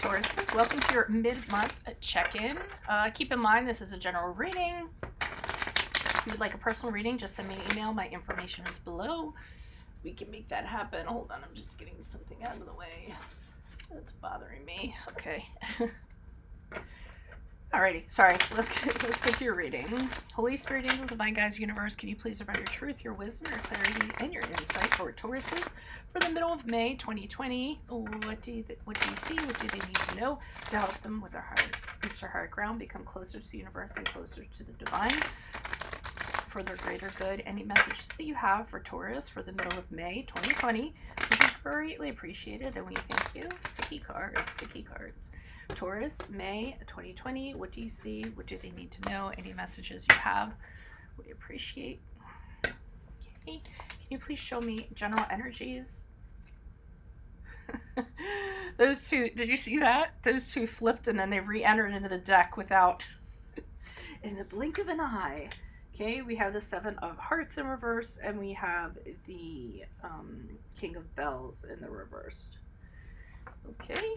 Tauruses, welcome to your mid-month check-in. Keep in mind this is a general reading. If you would like a personal reading, just send me an email. My information is below. We can make that happen. Hold on, I'm just getting something out of the way that's bothering me. Okay. Alrighty, sorry. Let's get to your reading. Holy Spirit, angels, divine guides, universe, can you please provide your truth, your wisdom, your clarity, and your insight for Tauruses for the middle of May 2020? What do you see? What do they need to know to help them with their heart, reach their higher ground, become closer to the universe and closer to the divine for their greater good? Any messages that you have for Taurus for the middle of May 2020 would be greatly appreciated, and we thank you. Sticky cards. Taurus, May 2020, what do you see? What do they need to know? Any messages you have, we appreciate. Okay. Can you please show me general energies? Those two, did you see that? Those two flipped and then they re-entered into the deck without, in the blink of an eye. Okay, we have the Seven of Hearts in reverse, and we have the King of Bells in the reversed. Okay.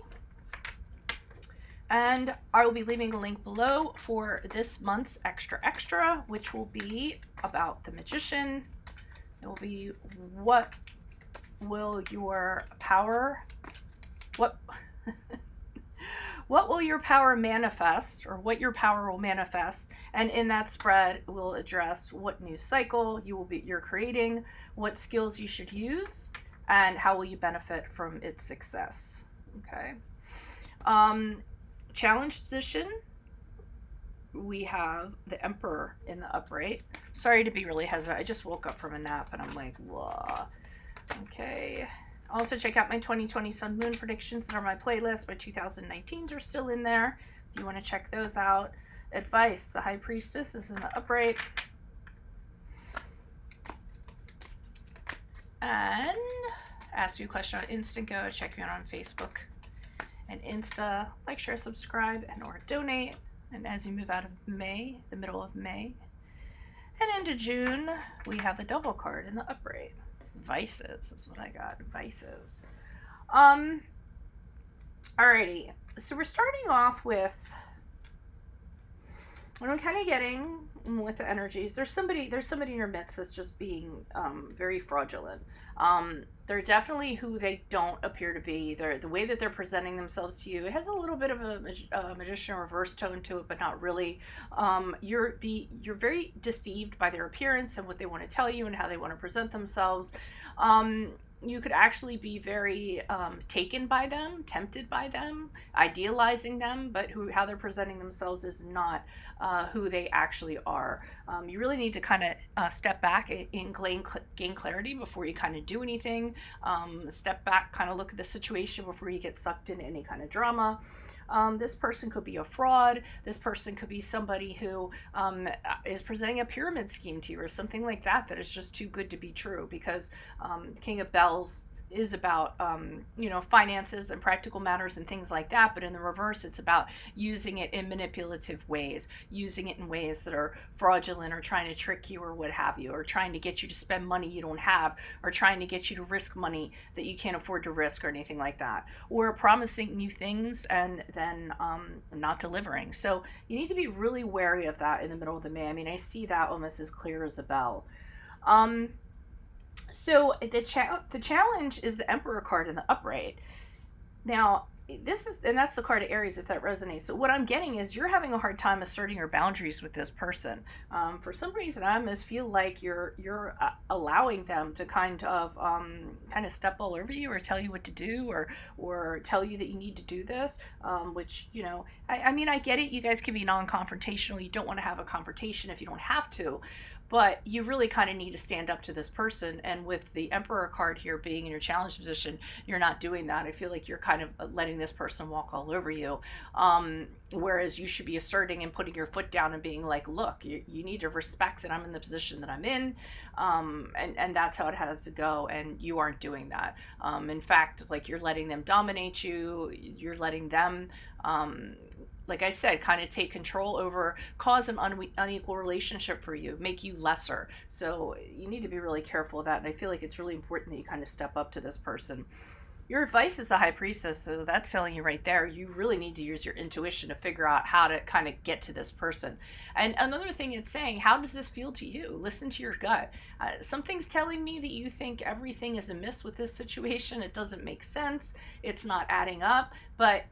And I will be leaving a link below for this month's extra, which will be about the Magician. It will be what will your power manifest, or what your power will manifest, and in that spread we'll address what new cycle you're creating, what skills you should use, and how will you benefit from its success. Okay. Challenge position, we have the Emperor in the upright. Sorry to be really hesitant. I just woke up from a nap and I'm like, whoa. Okay. Also check out my 2020 Sun Moon predictions that are my playlist. My 2019s are still in there if you want to check those out. Advice, the High Priestess is in the upright. And ask you a question on Instant Go. Check me out on Facebook and Insta. Like, share, subscribe, and or donate. And as you move out of May, the middle of May, and into June, we have the Devil card in the upright. Vices is what I got. Vices. Alrighty. So we're starting off with what I'm kind of getting with the energies. There's somebody in your midst that's just being very fraudulent. They're definitely who they don't appear to be. The way that they're presenting themselves to you, it has a little bit of a magician reverse tone to it, but not really. You're very deceived by their appearance and what they want to tell you and how they want to present themselves. You could actually be very taken by them, tempted by them, idealizing them, but how they're presenting themselves is not who they actually are. You really need to kind of step back and gain clarity before you kind of do anything. Step back, kind of look at the situation before you get sucked into any kind of drama. This person could be a fraud. This person could be somebody who is presenting a pyramid scheme to you or something like that is just too good to be true, because King of Bells is about finances and practical matters and things like that, but in the reverse it's about using it in manipulative ways, using it in ways that are fraudulent or trying to trick you or what have you, or trying to get you to spend money you don't have, or trying to get you to risk money that you can't afford to risk or anything like that, or promising new things and then not delivering. So you need to be really wary of that in the middle of the May. I mean, I see that almost as clear as a bell. So the challenge is the Emperor card in the upright. Now, that's the card of Aries, if that resonates. So what I'm getting is you're having a hard time asserting your boundaries with this person. For some reason, I almost feel like you're allowing them to kind of step all over you, or tell you what to do, or tell you that you need to do this, which, I mean, I get it. You guys can be non-confrontational. You don't want to have a confrontation if you don't have to. But you really kind of need to stand up to this person. And with the Emperor card here being in your challenge position, you're not doing that. I feel like you're kind of letting this person walk all over you. Whereas you should be asserting and putting your foot down and being like, look, you need to respect that I'm in the position that I'm in. And that's how it has to go. And you aren't doing that. In fact, like, you're letting them dominate you. You're letting them like I said, kind of take control over, cause an unequal relationship for you, make you lesser. So you need to be really careful of that. And I feel like it's really important that you kind of step up to this person. Your advice is the High Priestess, so that's telling you right there, you really need to use your intuition to figure out how to kind of get to this person. And another thing it's saying, how does this feel to you? Listen to your gut. Something's telling me that you think everything is amiss with this situation. It doesn't make sense. It's not adding up. But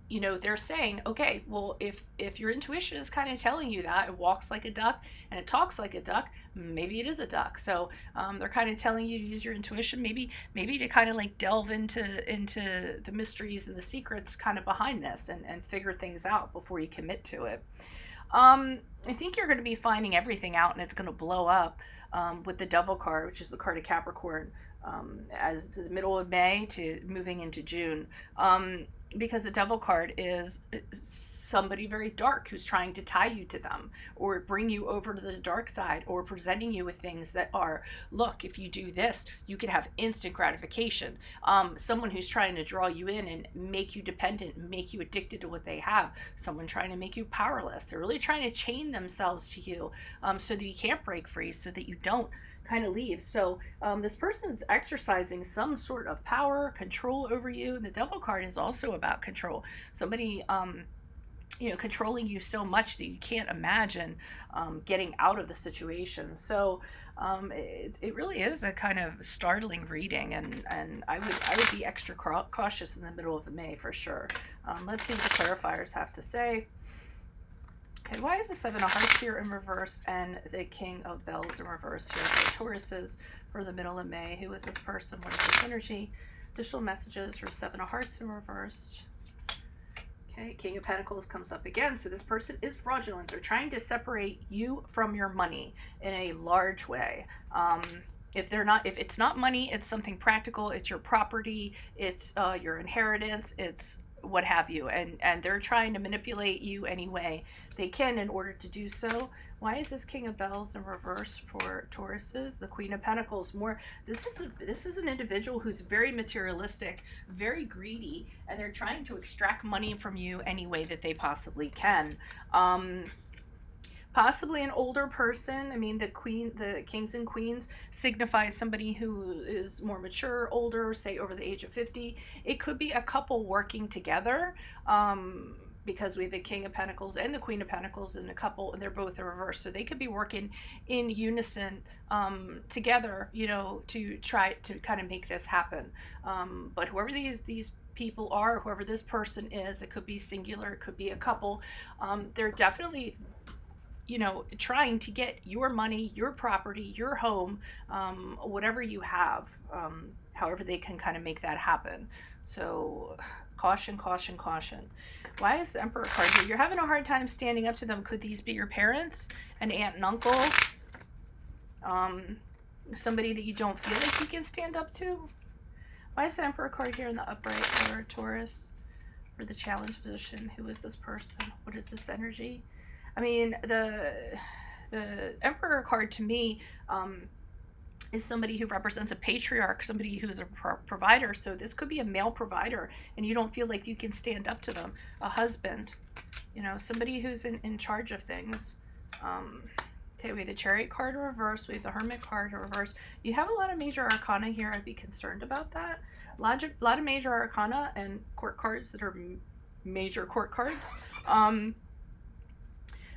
you know, they're saying, okay, well, if your intuition is kind of telling you that it walks like a duck and it talks like a duck, maybe it is a duck. So they're kind of telling you to use your intuition, maybe to kind of like delve into the mysteries and the secrets kind of behind this, and figure things out before you commit to it. I think you're going to be finding everything out, and it's going to blow up with the Devil card, which is the card of Capricorn, as the middle of May to moving into June. Because the Devil card is somebody very dark who's trying to tie you to them, or bring you over to the dark side, or presenting you with things that are, look, if you do this, you can have instant gratification. Someone who's trying to draw you in and make you dependent, make you addicted to what they have. Someone trying to make you powerless. They're really trying to chain themselves to you, so that you can't break free, so that you don't kind of leave. So this person's exercising some sort of power, control over you. The Devil card is also about control. Somebody you know, controlling you so much that you can't imagine getting out of the situation. So it really is a kind of startling reading, and I would be extra cautious in the middle of May for sure. Let's see what the clarifiers have to say. Okay, why is the Seven of Hearts here in reverse and the King of Bells in reverse here for Tauruses for the middle of May? Who is this person? What is this energy? Additional messages for Seven of Hearts in reverse. Okay, King of Pentacles comes up again. So this person is fraudulent. They're trying to separate you from your money in a large way. If it's not money, it's something practical. It's your property. It's your inheritance. It's what have you, and they're trying to manipulate you any way they can in order to do so. Why is this King of Bells in reverse for Tauruses? The Queen of Pentacles. This is an individual who's very materialistic, very greedy, and they're trying to extract money from you any way that they possibly can. Possibly an older person. I mean, the kings and queens signify somebody who is more mature, older, say over the age of 50. It could be a couple working together, because we have the King of Pentacles and the Queen of Pentacles in a couple, and they're both in reverse. So they could be working in unison together, you know, to try to kind of make this happen. But whoever these people are, whoever this person is, it could be singular, it could be a couple. They're definitely, you know, trying to get your money, your property, your home, whatever you have, however they can kind of make that happen. So caution, caution, caution. Why is the Emperor card here? You're having a hard time standing up to them. Could these be your parents, an aunt and uncle, somebody that you don't feel like you can stand up to? Why is the Emperor card here in the upright for Taurus, for the challenge position? Who is this person? What is this energy? I mean, the Emperor card to me is somebody who represents a patriarch, somebody who's a provider. So this could be a male provider, and you don't feel like you can stand up to them. A husband, you know, somebody who's in charge of things. Okay, we have the Chariot card in reverse. We have the Hermit card in reverse. You have a lot of major arcana here. I'd be concerned about that. A lot of major arcana and court cards that are major court cards.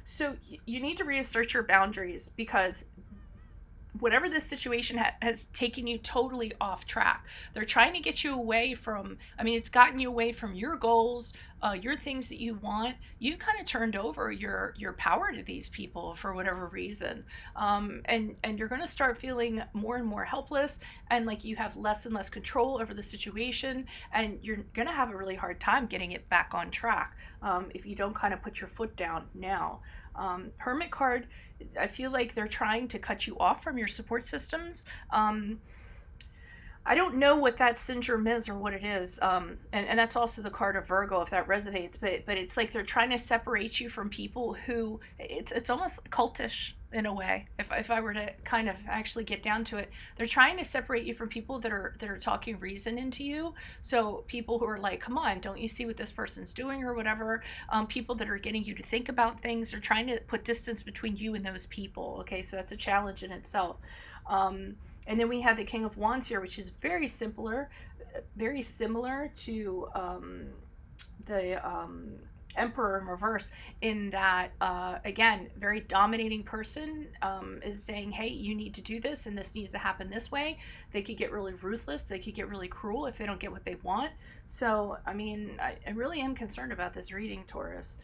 So you need to reassert your boundaries, because whatever this situation has taken you totally off track. They're trying to get you away from, I mean, it's gotten you away from your goals, your things that you want. You've kind of turned over your power to these people for whatever reason. And you're going to start feeling more and more helpless, and like you have less and less control over the situation, and you're going to have a really hard time getting it back on track if you don't kind of put your foot down now. Hermit card, I feel like they're trying to cut you off from your support systems. I don't know what that syndrome is or what it is, and that's also the card of Virgo, if that resonates, but it's like they're trying to separate you from people who, it's almost cultish in a way, if I were to kind of actually get down to it. They're trying to separate you from people that are talking reason into you. So people who are like, come on, don't you see what this person's doing or whatever. People that are getting you to think about things. They're trying to put distance between you and those people. Okay, so that's a challenge in itself. And then we have the King of Wands here, which is very simpler, very similar to the Emperor in reverse, in that again, very dominating person is saying, hey, you need to do this and this needs to happen this way. They could get really ruthless, they could get really cruel if they don't get what they want. So I mean, I really am concerned about this reading, Taurus.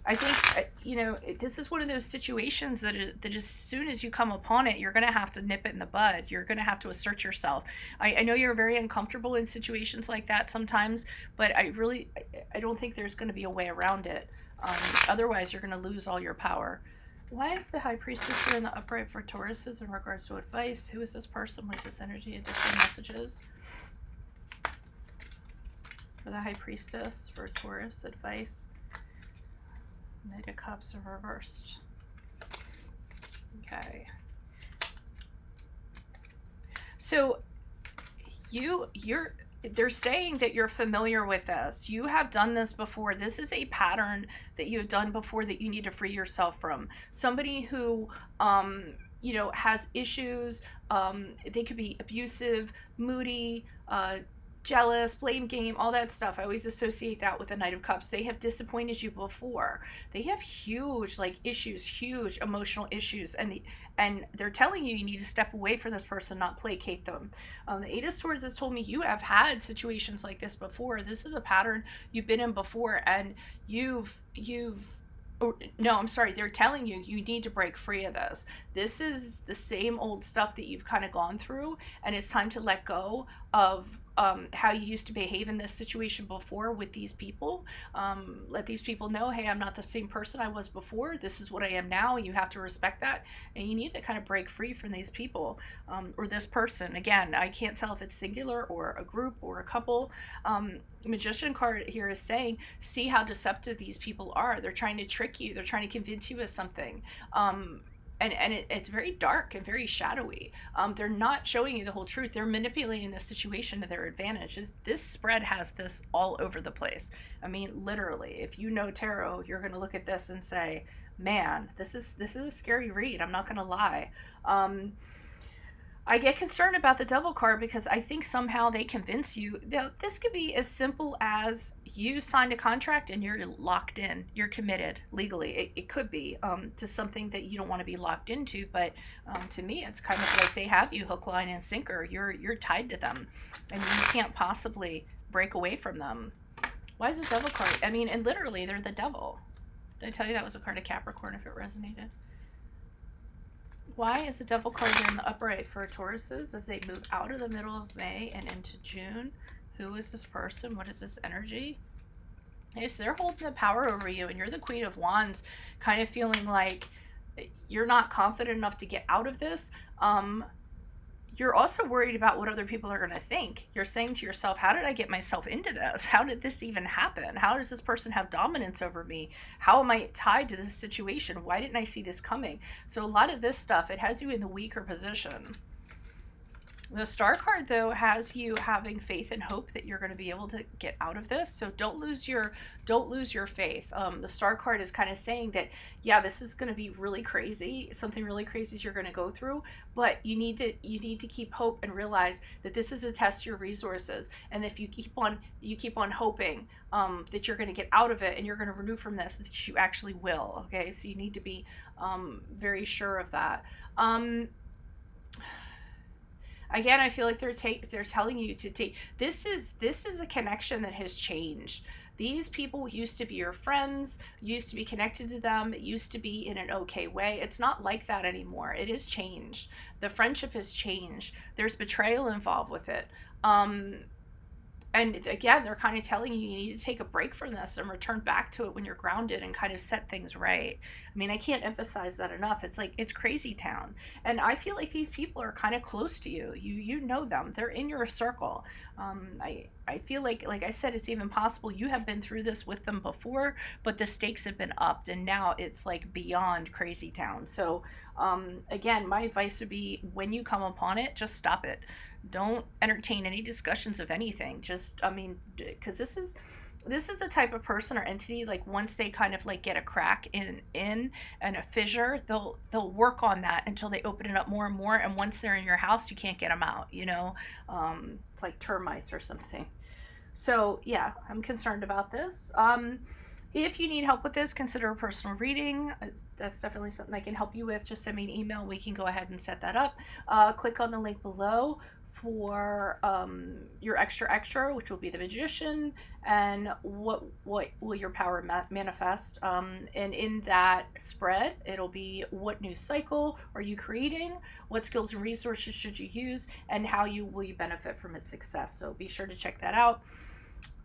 I think, this is one of those situations that as soon as you come upon it, you're going to have to nip it in the bud. You're going to have to assert yourself. I know you're very uncomfortable in situations like that sometimes, but I don't think there's going to be a way around it. Otherwise, you're going to lose all your power. Why is the High Priestess here in the upright for Tauruses in regards to advice? Who is this person? What is this energy? Additional messages for the High Priestess for Taurus advice. Knight of Cups are reversed. Okay. So they're saying that you're familiar with this. You have done this before. This is a pattern that you have done before that you need to free yourself from. Somebody who has issues. They could be abusive, moody, jealous, blame game, all that stuff. I always associate that with the Knight of Cups. They have disappointed you before. They have huge issues, huge emotional issues, and they're telling you need to step away from this person, not placate them. The Eight of Swords has told me you have had situations like this before. This is a pattern you've been in before, and they're telling you need to break free of this. This is the same old stuff that you've kind of gone through, and it's time to let go of how you used to behave in this situation before with these people. Let these people know, hey, I'm not the same person I was before. This is what I am now. You have to respect that, and you need to kind of break free from these people or this person. Again, I can't tell if it's singular or a group or a couple. Magician card here is saying, see how deceptive these people are. They're trying to trick you. They're trying to convince you of something. It's very dark and very shadowy. They're not showing you the whole truth. They're manipulating the situation to their advantage. This spread has this all over the place. I mean, literally, if you know tarot, you're going to look at this and say, man, this is a scary read. I'm not going to lie. I get concerned about the Devil card because I think somehow they convince you. This could be as simple as you signed a contract and you're locked in. You're committed legally. It could be to something that you don't want to be locked into, but to me, it's kind of like they have you hook, line, and sinker. You're tied to them, and you can't possibly break away from them. Why is the Devil card? I mean, and literally, they're the devil. Did I tell you that was a card of Capricorn if it resonated? Why is the Devil card in the upright for Tauruses as they move out of the middle of May and into June? Who is this person? What is this energy? Okay, so they're holding the power over you, and you're the Queen of Wands, kind of feeling like you're not confident enough to get out of this. You're also worried about what other people are going to think. You're saying to yourself, how did I get myself into this? How did this even happen? How does this person have dominance over me? How am I tied to this situation? Why didn't I see this coming? So a lot of this stuff, it has you in the weaker position. The Star card, though, has you having faith and hope that you're going to be able to get out of this. So don't lose your faith. The Star card is kind of saying that, yeah, this is going to be really crazy. Something really crazy you're going to go through, but you need to keep hope and realize that this is a test of your resources. And if you keep on hoping that you're going to get out of it and you're going to renew from this, that you actually will. Okay, so you need to be very sure of that. Again, I feel like they're telling you to take this is a connection that has changed. These people used to be your friends, used to be connected to them, it used to be in an okay way. It's not like that anymore. It has changed. The friendship has changed. There's betrayal involved with it. And again, they're kind of telling you need to take a break from this and return back to it when you're grounded and kind of set things right. I mean, I can't emphasize that enough. It's like, it's crazy town. And I feel like these people are kind of close to you. You know them. They're in your circle. I feel like I said, it's even possible you have been through this with them before, but the stakes have been upped and now it's like beyond crazy town. So again, my advice would be when you come upon it, just stop it. Don't entertain any discussions of anything. Just, I mean, because this is the type of person or entity, like once they kind of like get a crack in and a fissure, they'll work on that until they open it up more and more, and once they're in your house you can't get them out, you know. It's like termites or something. So yeah, I'm concerned about this. If you need help with this, consider a personal reading. That's definitely something I can help you with. Just send me an email. We can go ahead and set that up. Click on the link below for your extra, which will be the magician, and what will your power manifest. And in that spread, it'll be what new cycle are you creating, what skills and resources should you use, and how will you benefit from its success. So be sure to check that out.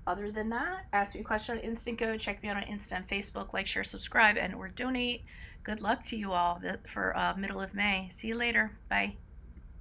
Other than that, ask me a question on Instant Go. Check me out on Insta and Facebook. Like, share, subscribe, and or donate. Good luck to you all for middle of May. See you later. Bye.